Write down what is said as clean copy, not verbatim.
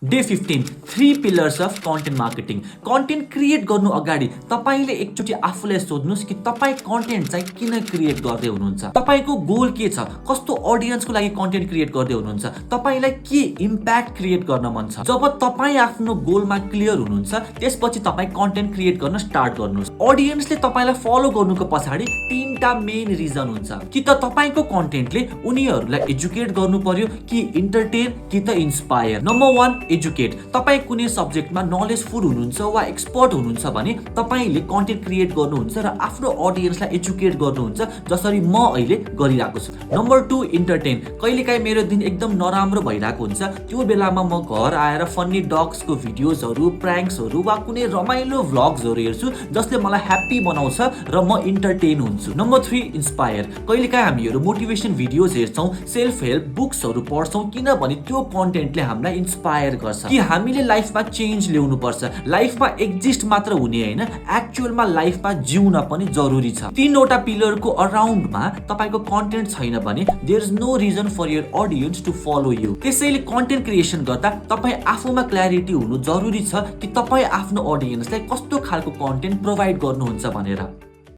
Day 15 3 pillars of content marketing. Content create गर्नु अगाडि तपाईले एकचोटि आफूलाई सोध्नुस् कि तपाई कन्टेन्ट चाहिँ किन क्रिएट गर्दै हुनुहुन्छ, तपाईको गोल के छ, कस्तो ऑडियन्सको लागि कन्टेन्ट क्रिएट गर्दै हुनुहुन्छ, तपाईलाई के इम्प्याक्ट क्रिएट गर्न मन छ। जब तपाई आफ्नो गोलमा क्लियर हुनुहुन्छ त्यसपछि तपाई कन्टेन्ट क्रिएट गर्न स्टार्ट गर्नुस्। ऑडियन्सले तपाईलाई फलो गर्नुको पछाडी तीनटा मेन रिजन हुन्छ। कि त तपाईको कन्टेन्टले उनीहरूलाई एजुकेट गर्नु पर्यो, कि इन्टरटेन, कि त इन्स्पायर। Number 1 educate. तपाई कुनै सब्जेक्टमा नलेजफुल हुनुहुन्छ वा एक्सपर्ट हुनुहुन्छ भने तपाईले कन्टेन्ट क्रिएट गर्नुहुन्छ र आफ्नो ऑडियन्सलाई एजुकेट गर्नुहुन्छ, जसरी म अहिले गरिरहेको छु। Number 2 entertain. कहिलेकाहीँ मेरो दिन एकदम नराम्रो भइरहेको हुन्छ, त्यो बेलामा म घर आएर फन्नी डग्सको भिडियोजहरू, प्र्याङ्क्सहरू वा कुनै रमाइलो भ्लग्सहरू हेर्छु जसले मलाई ह्याप्पी बनाउँछ र म इन्टरटेन हुन्छु। Number 3 inspire. कहिलेकाहीँ हामीहरू मोटिभेसन भिडियोज हेर्छौँ, सेल्फ हेल्प बुक्सहरू पढ्छौँ, किनभने त्यो कन्टेन्टले हामीलाई इन्स्पायर गर्छ कि हामीले लाइफमा चेन्ज ल्याउनु पर्छ। लाइफमा एक्जिस्ट मात्र हुने हैन, एक्चुअलमा लाइफमा जिउन पनि जरुरी छ। तीनवटा पिलरको अराउन्डमा तपाईको कन्टेन्ट छैन भने there is no reason for your audience to follow you. त्यसैले कन्टेन्ट क्रिएसन गर्दा तपाई आफूमा क्ल्यारिटी हुनु जरुरी छ कि तपाई आफ्नो ऑडियन्सलाई कस्तो खालको कन्टेन्ट प्रोवाइड गर्नुहुन्छ भनेर।